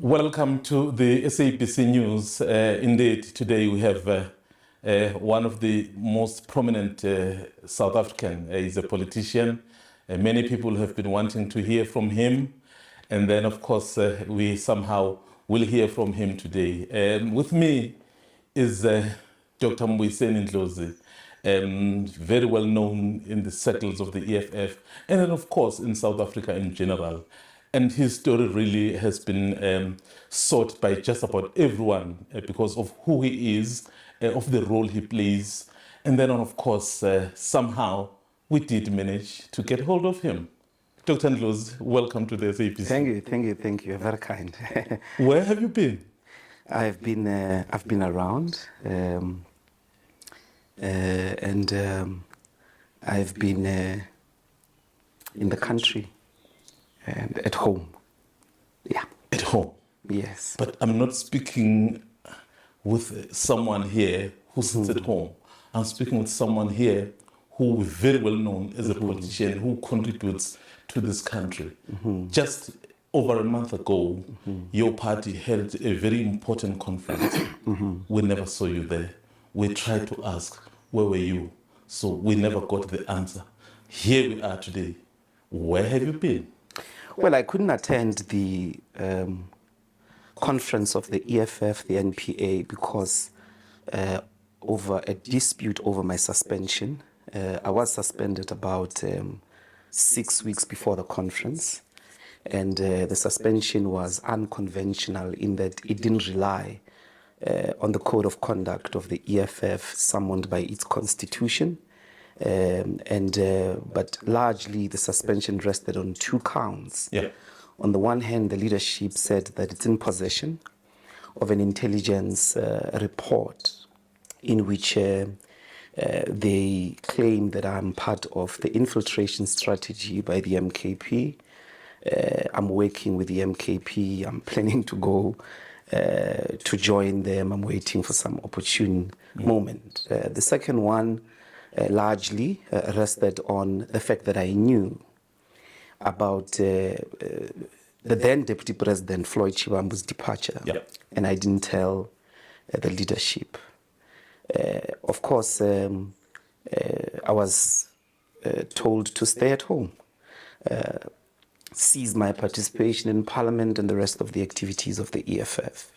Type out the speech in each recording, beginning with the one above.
Welcome to the SABC News. Indeed, today we have one of the most prominent South African. He's a politician. Many people have been wanting to hear from him. And then, of course, we somehow will hear from him today. With me is Dr. Mbuyiseni Ndlozi, very well known in the circles of the EFF, and then, of course, in South Africa in general. And his story really has been sought by just about everyone because of who he is, of the role he plays. And then, of course, somehow we did manage to get hold of him. Dr. Ndlozi, welcome to the SABC. Thank you. You're very kind. Where have you been? I've been around, and I've been in the country and at home. Yeah. At home? Yes. But I'm not speaking with someone here who sits at home. I'm speaking with someone here who is very well known as a politician who contributes to this country. Just over a month ago, your party held a very important conference. We never saw you there. We tried to ask, where were you? So we never got the answer. Here we are today. Where have you been? Well, I couldn't attend the conference of the EFF, the NPA, because over a dispute over my suspension. I was suspended about 6 weeks before the conference, and the suspension was unconventional in that it didn't rely on the code of conduct of the EFF summoned by its constitution. But largely the suspension rested on 2 counts. Yeah. On the one hand, the leadership said that it's in possession of an intelligence report in which they claim that I'm part of the infiltration strategy by the MKP. I'm working with the MKP. I'm planning to go to join them. I'm waiting for some opportune moment. The second one largely rested on the fact that I knew about the then Deputy President Floyd Shivambu's departure, and I didn't tell the leadership. Of course, I was told to stay at home, cease my participation in Parliament and the rest of the activities of the EFF.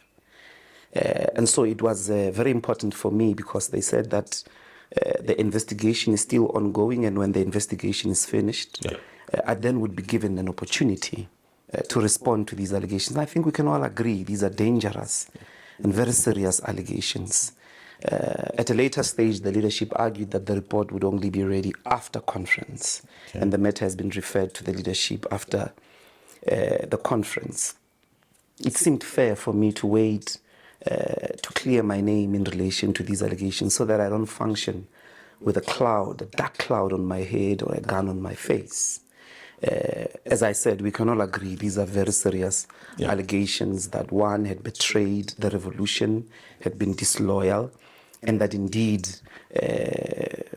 And so it was very important for me because they said that the investigation is still ongoing, and when the investigation is finished, I then would be given an opportunity to respond to these allegations. I think we can all agree these are dangerous and very serious allegations. At a later stage, the leadership argued that the report would only be ready after conference, and the matter has been referred to the leadership after the conference. It seemed fair for me to wait to clear my name in relation to these allegations so that I don't function with a cloud, a dark cloud on my head or a gun on my face. As I said, we can all agree these are very serious allegations that one had betrayed the revolution, had been disloyal, and that indeed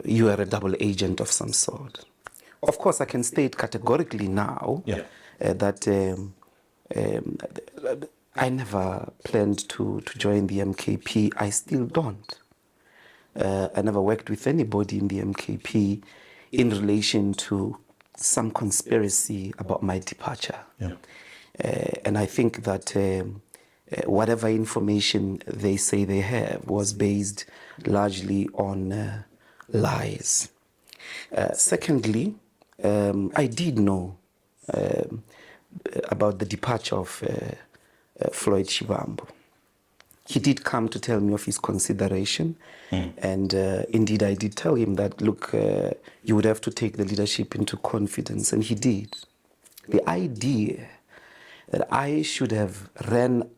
you are a double agent of some sort. Of course, I can state categorically now that I never planned to join the MKP. I still don't. I never worked with anybody in the MKP in relation to some conspiracy about my departure. And I think that whatever information they say they have was based largely on lies. Secondly, I did know about the departure of Floyd Shivambu. He did come to tell me of his consideration, and indeed I did tell him that, look, you would have to take the leadership into confidence, and he did. The idea that I should have ran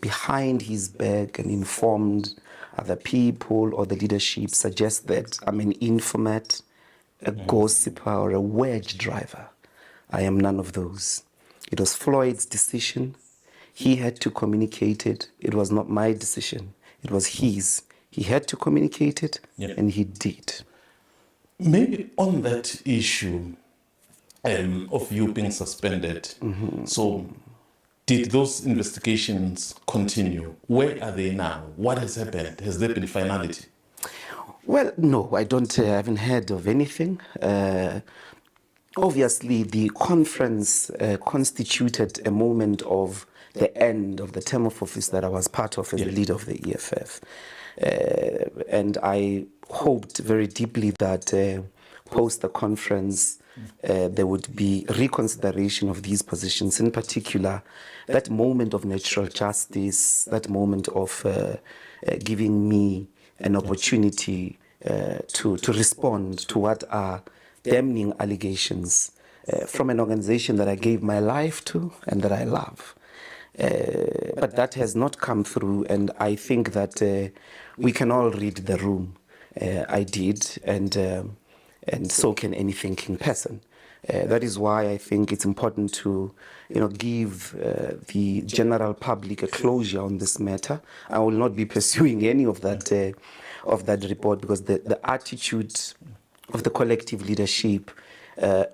behind his back and informed other people or the leadership suggests that I'm an informant, a gossiper, or a wedge driver. I am none of those. It was Floyd's decision. He had to communicate it. It was not my decision. It was his. He had to communicate it, and he did. Maybe on that issue of you being suspended, so Did those investigations continue? Where are they now? What has happened? Has there been finality? Well, no, I haven't heard of anything. Obviously, the conference constituted a moment of the end of the term of office that I was part of as the leader of the EFF. And I hoped very deeply that post the conference, there would be reconsideration of these positions, in particular, that moment of natural justice, that moment of giving me an opportunity to respond to what are damning allegations from an organization that I gave my life to and that I love. But that has not come through, and I think that we can all read the room. I did, and so can any thinking person. That is why I think it's important to, give the general public a closure on this matter. I will not be pursuing any of that report, because the attitude of the collective leadership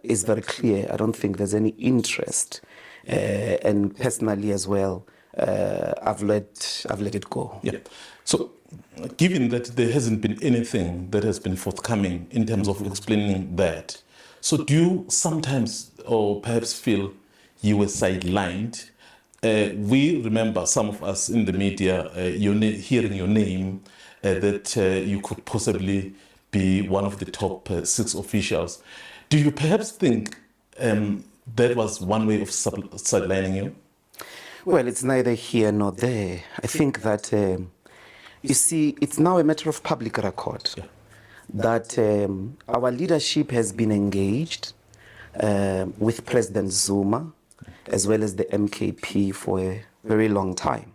is very clear. I don't think there's any interest, and personally as well, I've let it go. Yeah. So, given that there hasn't been anything that has been forthcoming in terms of explaining that, so do you sometimes, or perhaps feel you were sidelined? We remember, some of us in the media, hearing your name, that you could possibly be one of the top 6 officials. Do you perhaps think that was one way of sidelining you? Well, it's neither here nor there. I think that, you see, it's now a matter of public record that our leadership has been engaged with President Zuma as well as the MKP for a very long time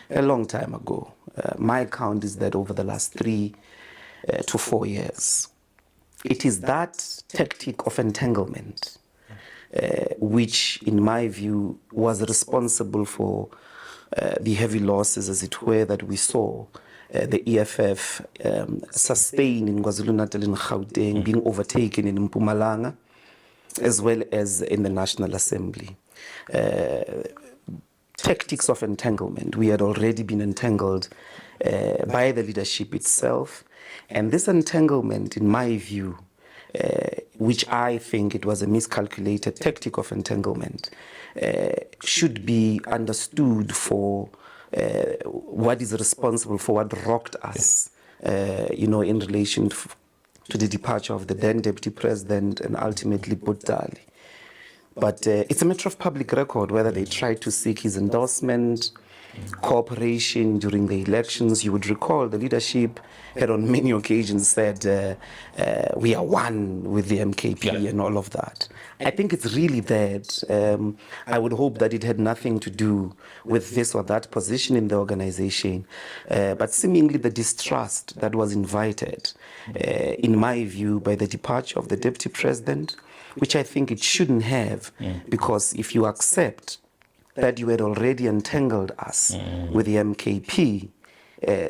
ago. My count is that over the last 3 to 4 years. It is that tactic of entanglement which, in my view, was responsible for the heavy losses, as it were, that we saw the EFF sustain in KwaZulu-Natal and Gauteng, being overtaken in Mpumalanga, as well as in the National Assembly. Tactics of entanglement. We had already been entangled by the leadership itself. And this entanglement, in my view, which I think it was a miscalculated tactic of entanglement, should be understood for what is responsible for what rocked us, in relation to the departure of the then Deputy President and ultimately Butali. But it's a matter of public record whether they tried to seek his endorsement, cooperation during the elections. You would recall the leadership had on many occasions said, we are one with the MKP and all of that. I think it's really that. I would hope that it had nothing to do with this or that position in the organization, but seemingly the distrust that was invited, in my view, by the departure of the Deputy President, which I think it shouldn't have, because if you accept that you had already entangled us with the MKP,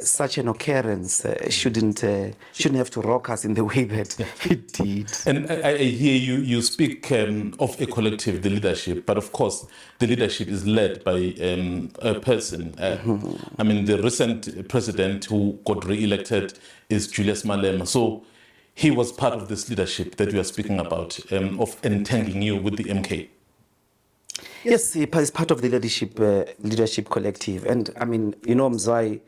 such an occurrence shouldn't have to rock us in the way that it did. And I hear you speak of a collective, the leadership, but of course the leadership is led by a person. I mean, the recent president who got re-elected is Julius Malema. So he was part of this leadership that you are speaking about, of entangling you with the MK. Yes, he is part of the leadership collective. And I mean, Mzai,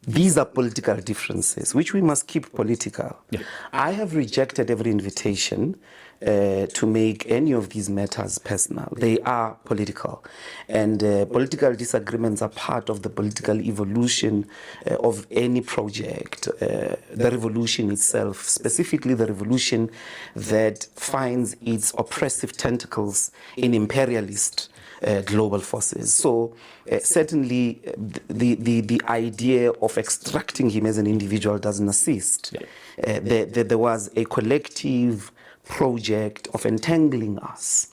these are political differences, which we must keep political. Yeah. I have rejected every invitation to make any of these matters personal. They are political. And political disagreements are part of the political evolution of any project. The revolution itself, specifically the revolution that finds its oppressive tentacles in imperialist global forces. So certainly the idea of extracting him as an individual doesn't assist. Yeah. There was a collective project of entangling us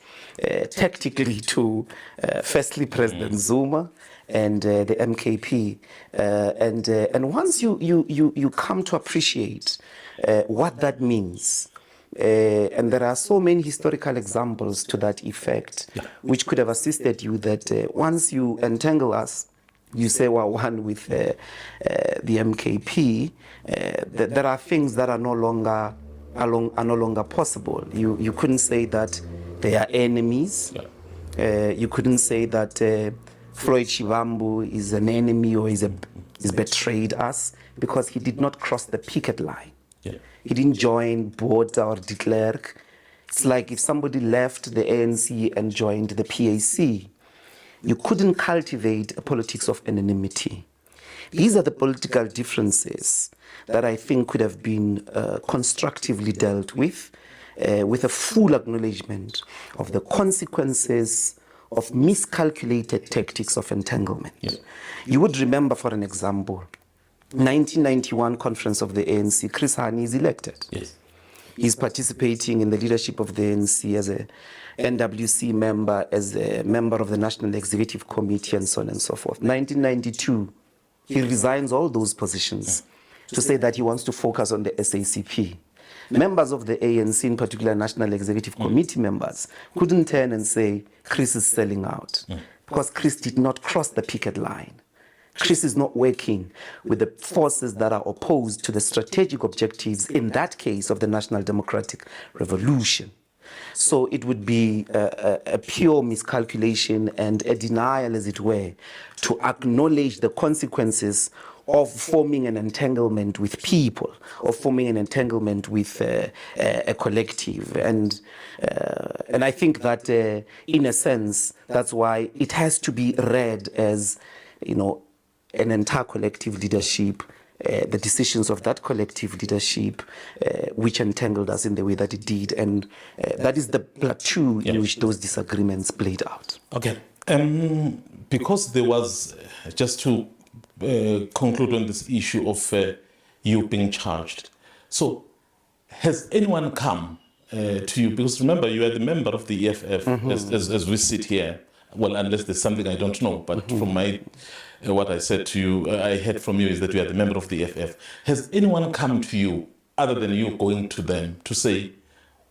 tactically to firstly President Zuma and the MKP, and once you come to appreciate what that means, And there are so many historical examples to that effect, which could have assisted you that once you entangle us, you say we're one with the MKP, there are things that are no longer possible. You couldn't say that they are enemies. You couldn't say that Floyd Shivambu is an enemy or is betrayed us, because he did not cross the picket line. He didn't join Botha or de Klerk. It's like if somebody left the ANC and joined the PAC. You couldn't cultivate a politics of anonymity. These are the political differences that I think could have been constructively dealt with a full acknowledgement of the consequences of miscalculated tactics of entanglement. You would remember, for an example, 1991 conference of the ANC, Chris Hani is elected. He's participating in the leadership of the ANC as a NWC member, as a member of the National Executive Committee, and so on and so forth. 1992, he resigns all those positions to say that he wants to focus on the SACP. Members of the ANC, in particular National Executive Committee members, couldn't turn and say, Chris is selling out, because Chris did not cross the picket line. Chris is not working with the forces that are opposed to the strategic objectives, in that case, of the National Democratic Revolution. So it would be a pure miscalculation and a denial, as it were, to acknowledge the consequences of forming an entanglement with people, of forming an entanglement with a collective. And I think that, in a sense, that's why it has to be read as, an entire collective leadership, the decisions of that collective leadership, which entangled us in the way that it did. And that is the plateau in which those disagreements played out. Okay. Because there was, just to conclude on this issue of you being charged. So has anyone come to you? Because remember, you are the member of the EFF as we sit here. Well, unless there's something I don't know, but from my what I said to you, I heard from you is that you are the member of the EFF. Has anyone come to you, other than you going to them, to say,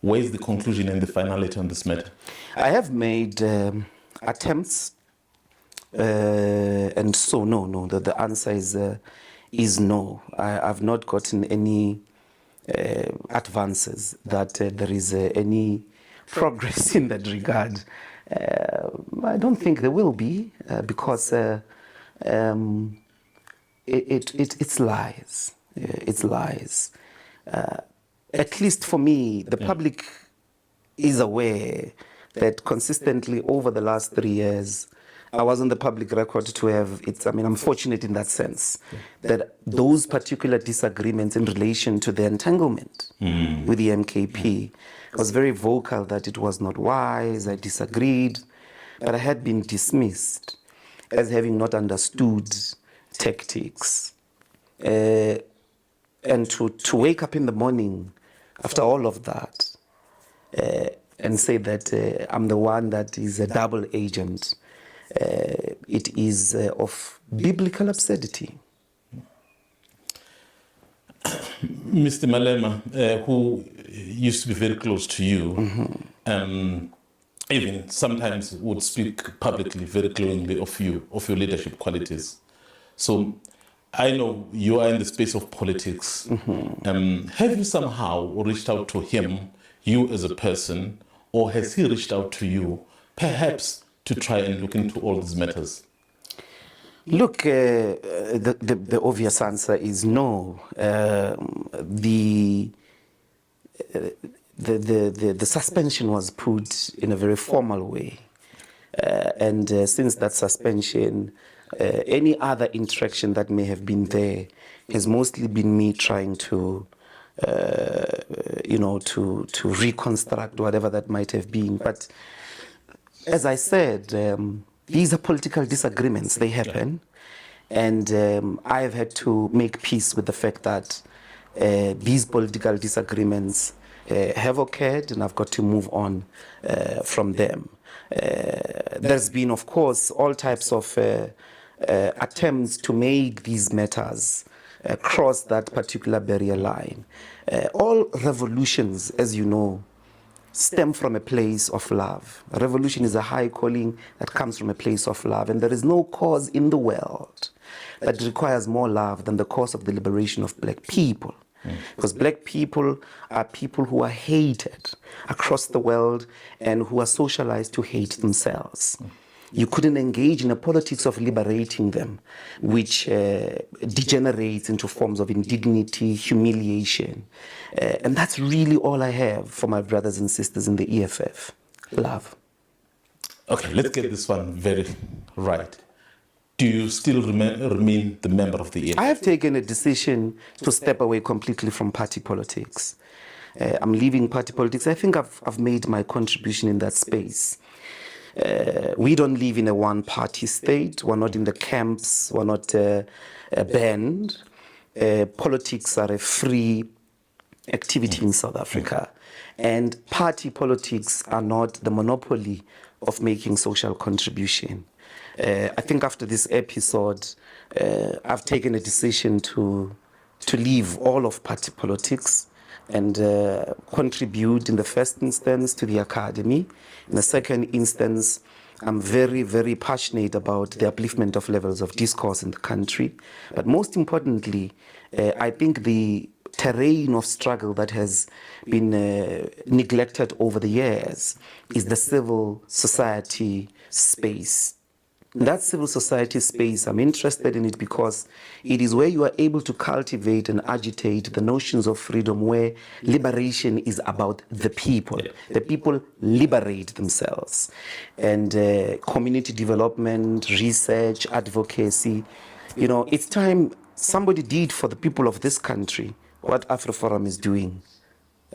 where's the conclusion and the finality on this matter? I have made attempts, and so no. The answer is no. I've not gotten any advances that there is any progress in that regard. I don't think there will be, because it's lies. It's lies. At least for me, the public is aware that consistently over the last 3 years, I was on the public record to have, I'm fortunate in that sense, that those particular disagreements in relation to the entanglement with the MKP, I was very vocal that it was not wise, I disagreed, but I had been dismissed as having not understood tactics. And to wake up in the morning after all of that and say that I'm the one that is a double agent, it is of biblical absurdity. Mr. Malema, who used to be very close to you, even sometimes would speak publicly very glowingly of you, of your leadership qualities. So I know you are in the space of politics. Have you somehow reached out to him, you as a person, or has he reached out to you, perhaps to try and look into all these matters? Look, the obvious answer is no. The suspension was put in a very formal way. And since that suspension, any other interaction that may have been there has mostly been me trying to, to reconstruct whatever that might have been. But as I said, these are political disagreements. They happen. And I have had to make peace with the fact that these political disagreements have occurred, and I've got to move on from them. There's been, of course, all types of attempts to make these matters cross that particular barrier line. All revolutions, as you know, stem from a place of love. A revolution is a high calling that comes from a place of love, and there is no cause in the world that requires more love than the cause of the liberation of black people. Because black people are people who are hated across the world and who are socialized to hate themselves. You couldn't engage in a politics of liberating them, which degenerates into forms of indignity, humiliation. And that's really all I have for my brothers and sisters in the EFF. Love. Okay, let's get this one very right. Do you still remain the member of the EFF? I have taken a decision to step away completely from party politics. I'm leaving party politics. I think I've made my contribution in that space. We don't live in a one-party state. We're not in the camps. We're not banned. Politics are a free activity in South Africa. And party politics are not the monopoly of making social contribution. I think after this episode, I've taken a decision to leave all of party politics and contribute in the first instance to the academy. In the second instance, I'm very, very passionate about the upliftment of levels of discourse in the country. But most importantly, I think the terrain of struggle that has been neglected over the years is the civil society space. That civil society space, I'm interested in it because it is where you are able to cultivate and agitate the notions of freedom, where liberation is about the people. The people liberate themselves. And community development, research, advocacy. You know, it's time somebody did for the people of this country what AfriForum is doing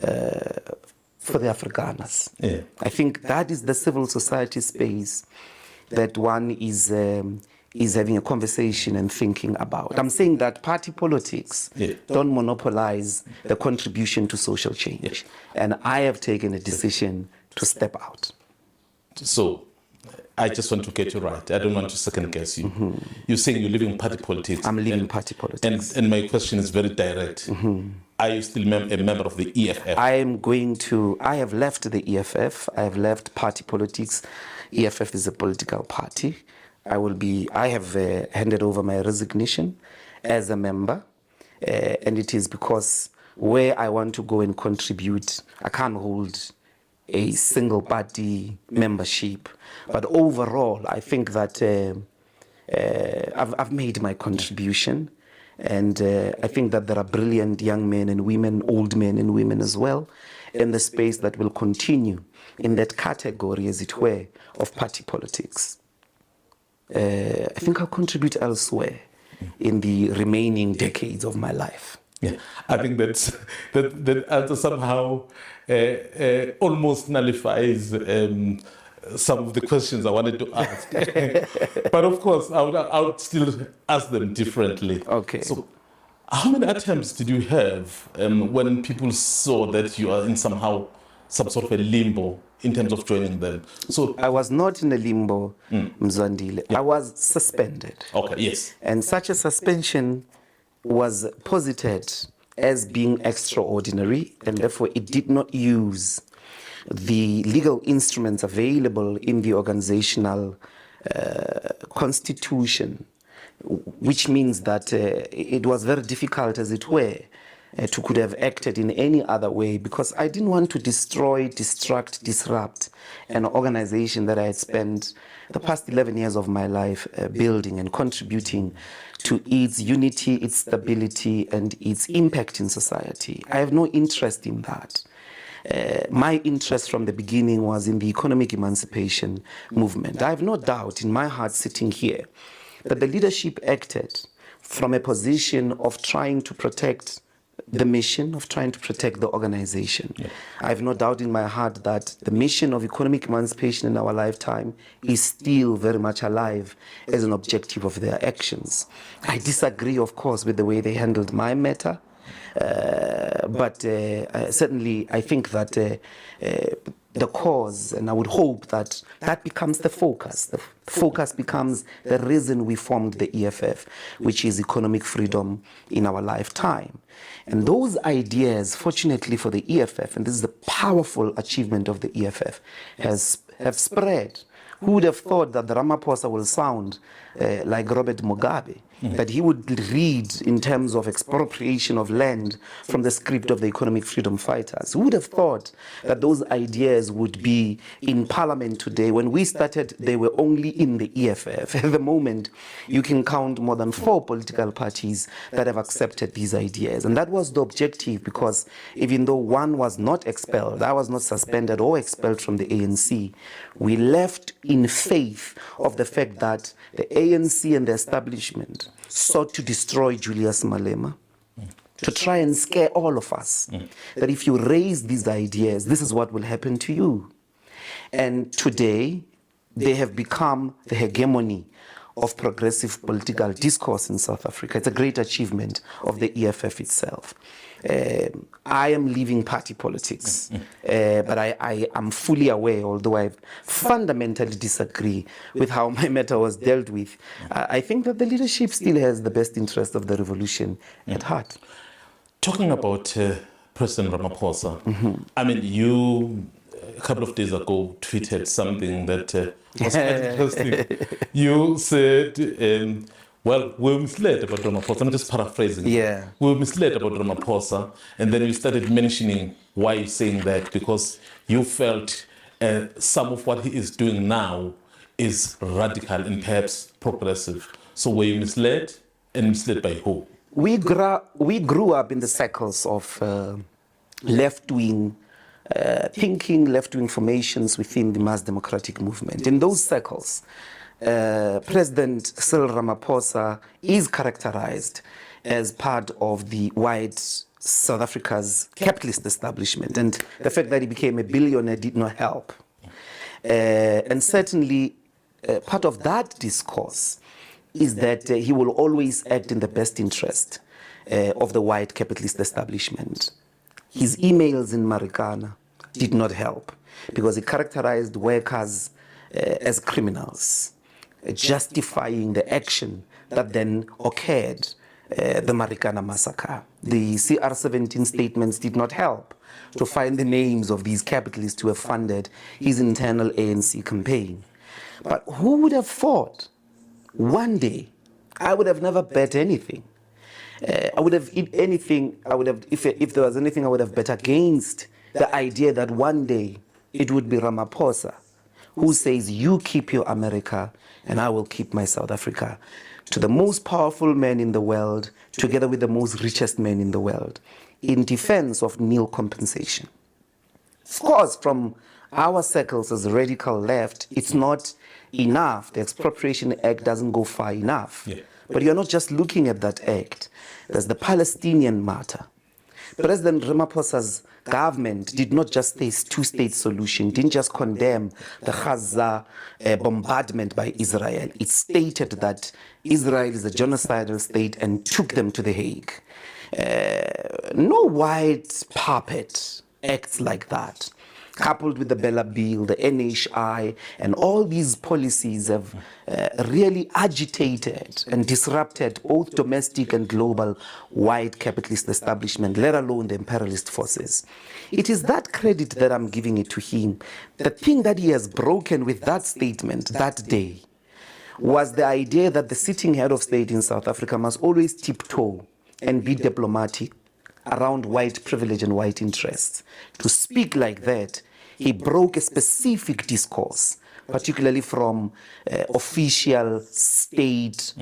for the Afrikaners. Yeah. I think that is the civil society space that one is having a conversation and thinking about. I'm saying that party politics don't monopolize the contribution to social change. And I have taken a decision to step out. So, I just want to get you right. I don't want to second guess you. You're saying you're leaving party politics. I'm leaving party politics. And my question is very direct. Are you still a member of the EFF? I have left the EFF. I have left party politics. EFF is a political party. I have handed over my resignation as a member. And it is because where I want to go and contribute, I can't hold a single party membership. But overall, I think that I've made my contribution. And I think that there are brilliant young men and women, old men and women as well, in the space that will continue in that category, as it were, of party politics. I think I'll contribute elsewhere in the remaining decades of my life. Yeah, I think that answer somehow almost nullifies some of the questions I wanted to ask. But of course, I would still ask them differently. Okay. So, how many attempts did you have when people saw that you are in some sort of a limbo in terms of joining them? So I was not in a limbo, Mzwandile. I was suspended. Okay, yes. And such a suspension was posited as being extraordinary, and therefore it did not use the legal instruments available in the organizational constitution, which means that it was very difficult, as it were, to could have acted in any other way, because I didn't want to destroy, distract, disrupt an organization that I had spent the past 11 years of my life building and contributing to its unity, its stability, and its impact in society. I have no interest in that. My interest from the beginning was in the economic emancipation movement. I have no doubt in my heart sitting here that the leadership acted from a position of trying to protect the mission, of trying to protect the organization. Yeah. I have no doubt in my heart that the mission of economic emancipation in our lifetime is still very much alive as an objective of their actions. I disagree, of course, with the way they handled my matter. But certainly, I think that the cause, and I would hope that that becomes the focus. The focus becomes the reason we formed the EFF, which is economic freedom in our lifetime. And those ideas, fortunately for the EFF, and this is the powerful achievement of the EFF, have spread. Who would have thought that the Ramaphosa will sound like Robert Mugabe, that he would read in terms of expropriation of land from the script of the economic freedom fighters? Who would have thought that those ideas would be in parliament today? When we started, they were only in the EFF. At the moment, you can count more than 4 political parties that have accepted these ideas. And that was the objective, because even though one was not expelled, I was not suspended or expelled from the ANC, we left in faith of the fact that the ANC and the establishment sought to destroy Julius Malema, to try and scare all of us, that if you raise these ideas, this is what will happen to you. And today, they have become the hegemony of progressive political discourse in South Africa. It's a great achievement of the EFF itself. I am leaving party politics, but I am fully aware, although I fundamentally disagree with how my matter was dealt with, I think that the leadership still has the best interest of the revolution at heart. Talking about President Ramaphosa, I mean, you a couple of days ago tweeted something that was quite interesting. You said, well, we were misled about Ramaphosa. I'm just paraphrasing. Yeah. We were misled about Ramaphosa, and then you started mentioning why you're saying that, because you felt some of what he is doing now is radical and perhaps progressive. So were you misled, and misled by who? We grew up in the circles of left-wing thinking, left-wing formations within the mass democratic movement. In those circles, President Cyril Ramaphosa is characterized as part of the white South Africa's capitalist establishment, and the fact that he became a billionaire did not help. And certainly, part of that discourse is that he will always act in the best interest of the white capitalist establishment. His emails in Marikana did not help, because he characterized workers as criminals, justifying the action that then occurred, the Marikana massacre. The CR17 statements did not help to find the names of these capitalists who have funded his internal ANC campaign. But who would have thought one day, I would have never bet anything. I would have, if anything, if there was anything, I would have bet against the idea that one day it would be Ramaphosa who says, you keep your America and I will keep my South Africa, to the most powerful man in the world, together with the most richest man in the world, in defense of nil compensation. Of course, from our circles as radical left, it's not enough. The Expropriation Act doesn't go far enough. Yeah. But you're not just looking at that act. There's the Palestinian matter. President Ramaphosa's government did not just say two-state solution, didn't just condemn the Gaza bombardment by Israel. It stated that Israel is a genocidal state and took them to The Hague. No white puppet acts like that. Coupled with the Bella Bill, the NHI, and all these policies have really agitated and disrupted both domestic and global white capitalist establishment, let alone the imperialist forces. It is that credit that I'm giving it to him. The thing that he has broken with that statement that day was the idea that the sitting head of state in South Africa must always tiptoe and be diplomatic around white privilege and white interests. To speak like that, he broke a specific discourse, particularly from official state,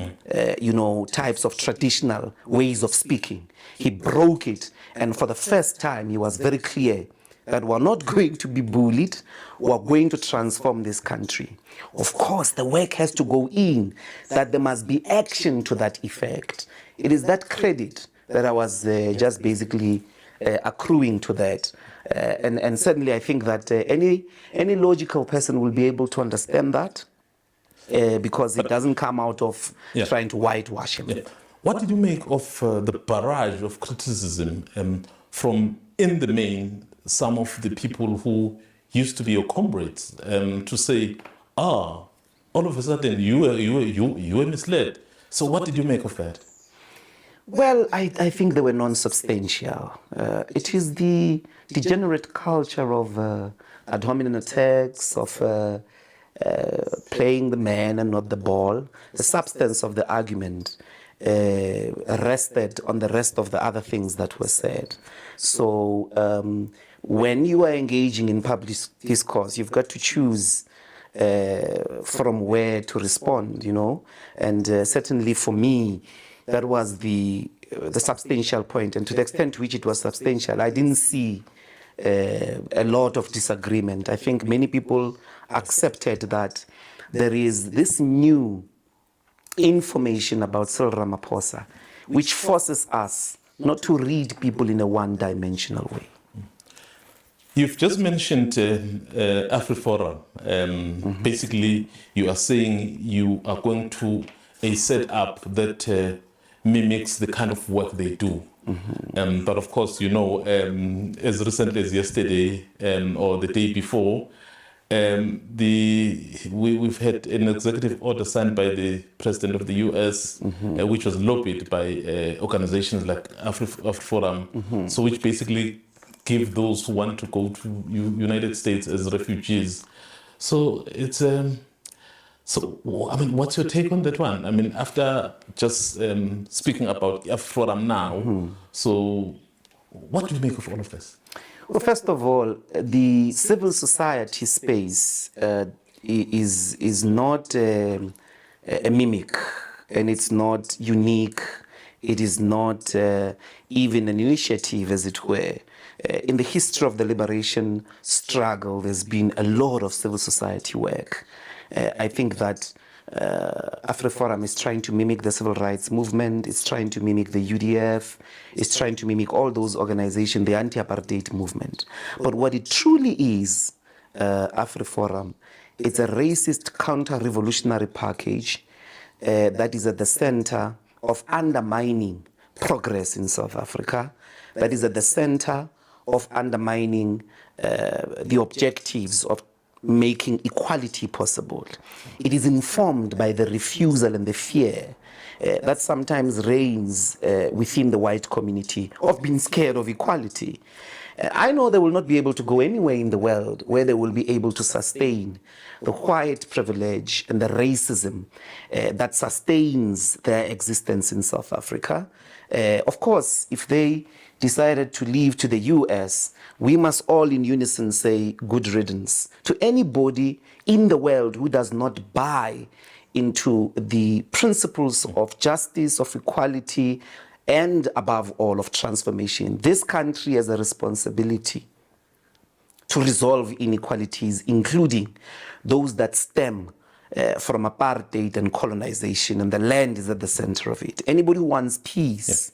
types of traditional ways of speaking. He broke it, and for the first time, he was very clear that we're not going to be bullied, we're going to transform this country. Of course, the work has to go in, that there must be action to that effect. It is that credit that I was just basically accruing to that. And certainly I think that any logical person will be able to understand that because it doesn't come out of trying to whitewash him. Yeah. What did you make of the barrage of criticism from, in the main, some of the people who used to be your comrades, to say, all of a sudden you were misled. So what did you make of that? Well, I think they were non-substantial. It is the degenerate culture of ad hominem attacks, of playing the man and not the ball. The substance of the argument rested on the rest of the other things that were said. So when you are engaging in public discourse, you've got to choose from where to respond, you know. And certainly for me, that was the substantial point. And to the extent to which it was substantial, I didn't see a lot of disagreement. I think many people accepted that there is this new information about Cyril Ramaphosa, which forces us not to read people in a one-dimensional way. You've just mentioned AfriForum. Basically, you are saying you are going to set up that mimics the kind of work they do. But of course, you know, as recently as yesterday or the day before, we've had an executive order signed by the president of the US, which was lobbied by organizations like AfriForum, so which basically give those who want to go to United States as refugees. So it's so I mean, what's your take on that one? I mean, after just speaking about AfriForum now, so what do you make of all of this? Well, first of all, the civil society space is not a mimic, and it's not unique. It is not even an initiative, as it were. In the history of the liberation struggle, there's been a lot of civil society work. I think that AfriForum is trying to mimic the civil rights movement, it's trying to mimic the UDF, it's trying to mimic all those organizations, the anti-apartheid movement. But what it truly is, AfriForum, it's a racist counter-revolutionary package that is at the center of undermining progress in South Africa, that is at the center of undermining the objectives of making equality possible. It is informed by the refusal and the fear that sometimes reigns within the white community of being scared of equality. I know they will not be able to go anywhere in the world where they will be able to sustain the white privilege and the racism that sustains their existence in South Africa. Of course, if they decided to leave to the US, we must all in unison say good riddance to anybody in the world who does not buy into the principles of justice, of equality, and above all, of transformation. This country has a responsibility to resolve inequalities, including those that stem from apartheid and colonization, and the land is at the center of it. Anybody who wants peace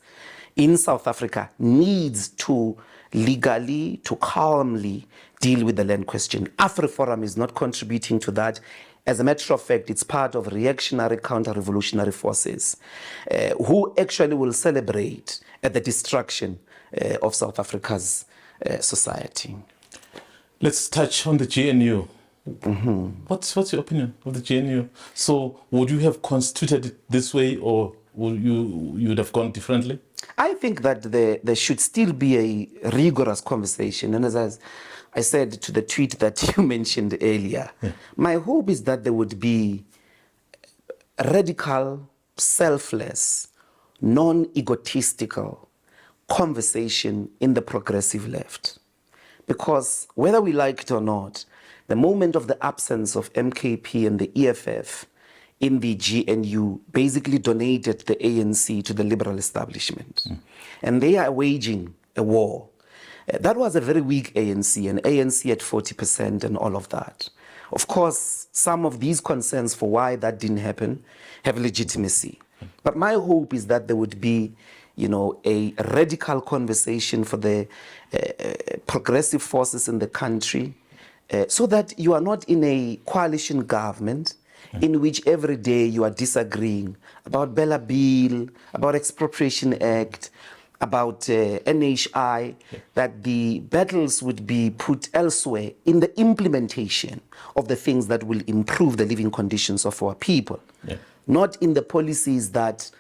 in South Africa needs to legally, to calmly deal with the land question. AfriForum is not contributing to that. As a matter of fact, it's part of reactionary, counter-revolutionary forces who actually will celebrate at the destruction of South Africa's society. Let's touch on the GNU. What's your opinion of the GNU? So would you have constituted it this way, or would you'd have gone differently? I think that there should still be a rigorous conversation. And as I said to the tweet that you mentioned earlier, my hope is that there would be a radical, selfless, non-egotistical conversation in the progressive left. Because whether we like it or not, the moment of the absence of MKP and the EFF in the GNU basically donated the ANC to the liberal establishment. And they are waging a war. That was a very weak ANC, an ANC at 40% and all of that. Of course, some of these concerns for why that didn't happen have legitimacy. But my hope is that there would be, you know, a radical conversation for the progressive forces in the country, so that you are not in a coalition government in which every day you are disagreeing about Bella Bill, about Expropriation Act, about NHI, that the battles would be put elsewhere in the implementation of the things that will improve the living conditions of our people, not in the policies that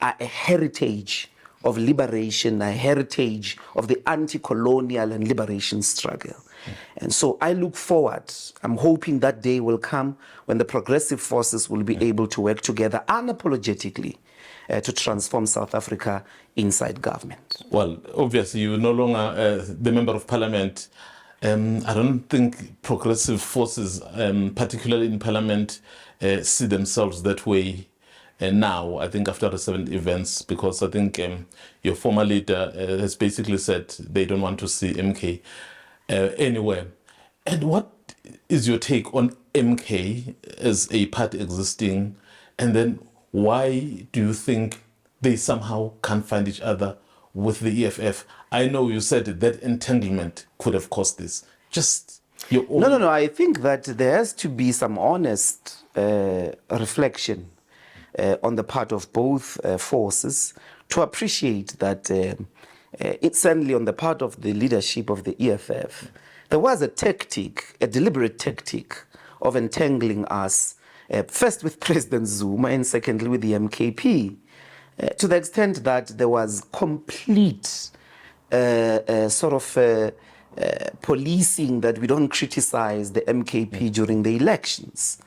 are a heritage of liberation, a heritage of the anti-colonial and liberation struggle. And so I look forward, I'm hoping that day will come when the progressive forces will be able to work together unapologetically to transform South Africa inside government. Well, obviously, you're no longer the Member of Parliament. I don't think progressive forces, particularly in Parliament, see themselves that way now, I think, after recent events, because I think your former leader has basically said they don't want to see MK anywhere. And what is your take on MK as a party existing, and then why do you think they somehow can't find each other with the EFF? I know you said that entanglement could have caused this. Just your own... No. I think that there has to be some honest reflection on the part of both forces to appreciate that it's certainly on the part of the leadership of the EFF, there was a tactic, a deliberate tactic of entangling us, first with President Zuma and secondly with the MKP, to the extent that there was complete policing that we don't criticize the MKP during the elections.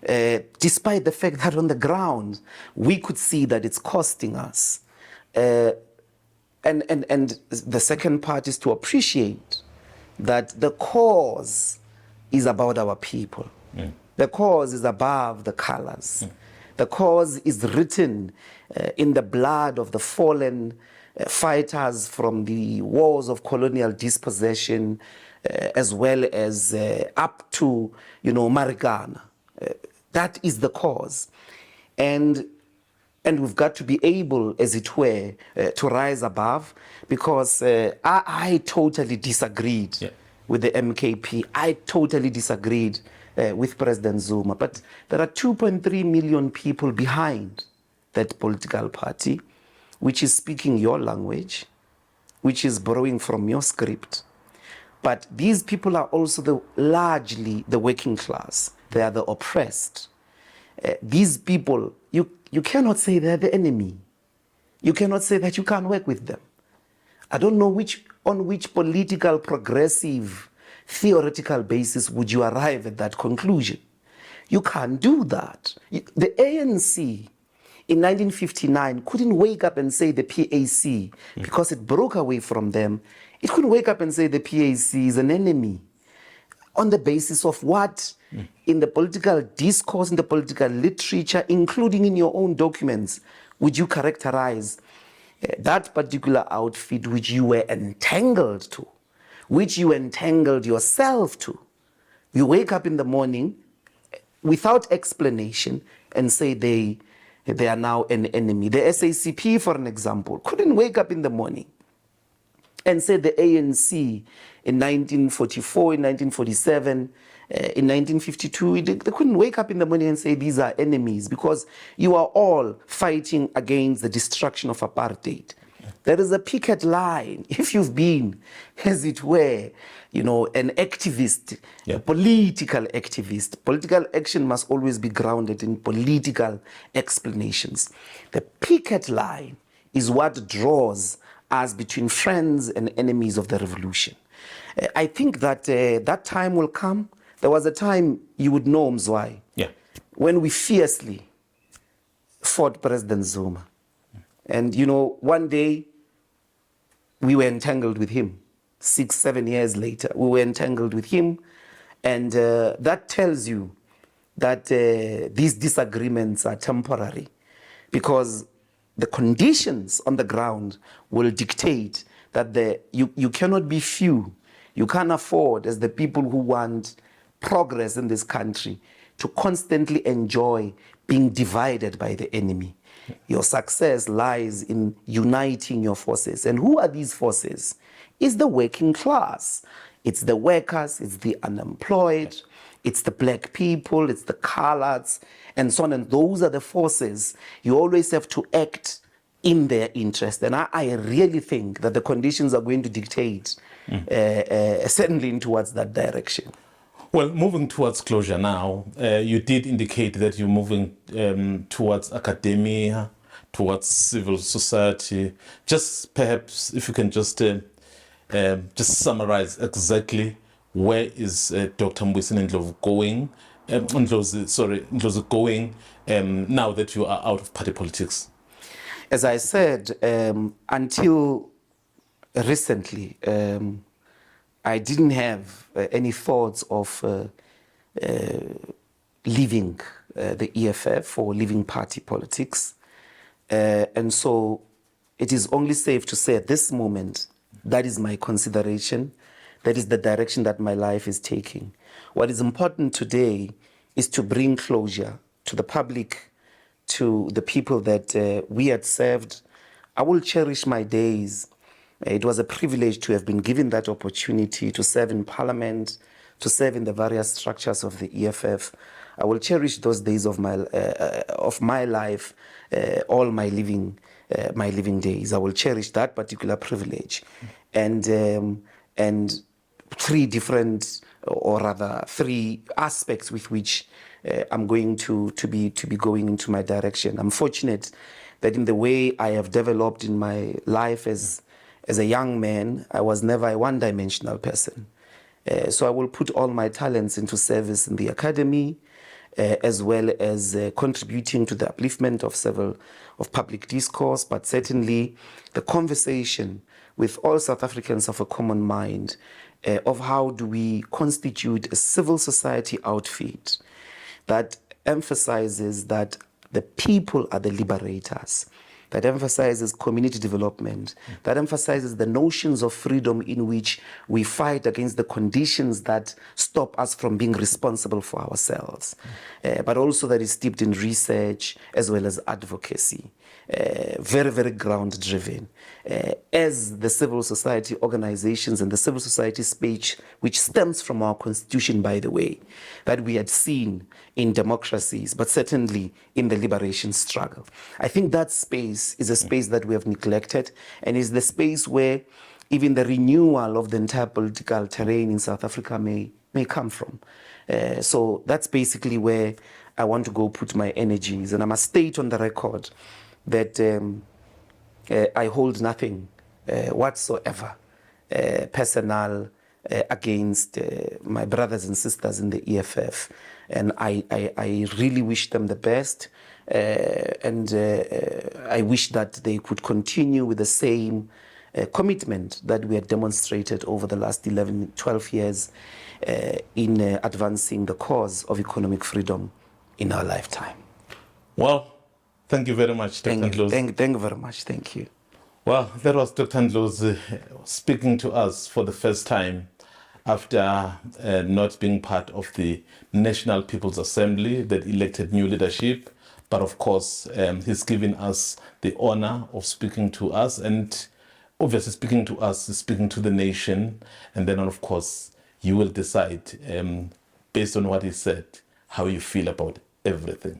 Despite the fact that on the ground, we could see that it's costing us. And the second part is to appreciate that the cause is about our people. The cause is above the colors. The cause is written in the blood of the fallen fighters from the wars of colonial dispossession, as well as up to, Marikana. That is the cause. And we've got to be able, as it were, to rise above, because I totally disagreed with the MKP. I totally disagreed with President Zuma. But there are 2.3 million people behind that political party, which is speaking your language, which is borrowing from your script. But these people are also largely the working class. They are the oppressed. These people, you cannot say they're the enemy. You cannot say that you can't work with them. I don't know on which political, progressive, theoretical basis would you arrive at that conclusion. You can't do that. The ANC in 1959 couldn't wake up and say the PAC, because it broke away from them. It couldn't wake up and say the PAC is an enemy. On the basis of what? In the political discourse, in the political literature, including in your own documents, would you characterize that particular outfit which you were entangled to, which you entangled yourself to? You wake up in the morning without explanation and say they are now an enemy. The SACP, for an example, couldn't wake up in the morning and say the ANC in 1944, in 1947, in 1952, they couldn't wake up in the morning and say these are enemies, because you are all fighting against the destruction of apartheid. There is a picket line. If you've been, as it were, an activist, a political activist, political action must always be grounded in political explanations. The picket line is what draws us between friends and enemies of the revolution. I think that that time will come. There was a time, you would know, Mzwai, when we fiercely fought President Zuma. And, one day we were entangled with him. 6-7 years later, we were entangled with him. And that tells you that these disagreements are temporary, because the conditions on the ground will dictate that you cannot be few. You can't afford, as the people who want progress in this country, to constantly enjoy being divided by the enemy. Your success lies in uniting your forces. And who are these forces? It's the working class. It's the workers, it's the unemployed, it's the black people, it's the coloreds, and so on. And those are the forces. You always have to act in their interest. And I really think that the conditions are going to dictate settling towards that direction. Well, moving towards closure now, you did indicate that you're moving towards academia, towards civil society. Just perhaps if you can just summarize exactly where is Dr. Mbuyiseni Ndlozi going, Ndlozi going now that you are out of party politics? As I said, until recently, I didn't have any thoughts of leaving the EFF or leaving party politics. And so it is only safe to say at this moment, that is my consideration. That is the direction that my life is taking. What is important today is to bring closure to the public, to the people that we had served. I will cherish my days. It was a privilege to have been given that opportunity to serve in Parliament, to serve in the various structures of the EFF. I will cherish those days of my life, all my living days. I will cherish that particular privilege, and three different, or rather three aspects with which I'm going to be going into my direction. I'm fortunate that in the way I have developed in my life as a young man, I was never a one-dimensional person. So I will put all my talents into service in the academy, as well as contributing to the upliftment of public discourse, but certainly the conversation with all South Africans of a common mind of how do we constitute a civil society outfit that emphasizes that the people are the liberators, that emphasizes community development, that emphasizes the notions of freedom in which we fight against the conditions that stop us from being responsible for ourselves, but also that is steeped in research as well as advocacy, very, very ground-driven. As the civil society organizations and the civil society speech, which stems from our constitution, by the way, that we had seen in democracies, but certainly in the liberation struggle. I think that space is a space that we have neglected, and is the space where even the renewal of the entire political terrain in South Africa may come from. So that's basically where I want to go put my energies. And I must state on the record that I hold nothing whatsoever personal against my brothers and sisters in the EFF. And I really wish them the best. And I wish that they could continue with the same commitment that we had demonstrated over the last 11, 12 years in advancing the cause of economic freedom in our lifetime. Well, thank you very much, Dr. Ndlozi. Thank you very much. Thank you. Well, that was Dr. Ndlozi speaking to us for the first time after not being part of the National People's Assembly that elected new leadership. But of course, he's given us the honor of speaking to us, and obviously speaking to us is speaking to the nation. And then, of course, you will decide, based on what he said, how you feel about everything.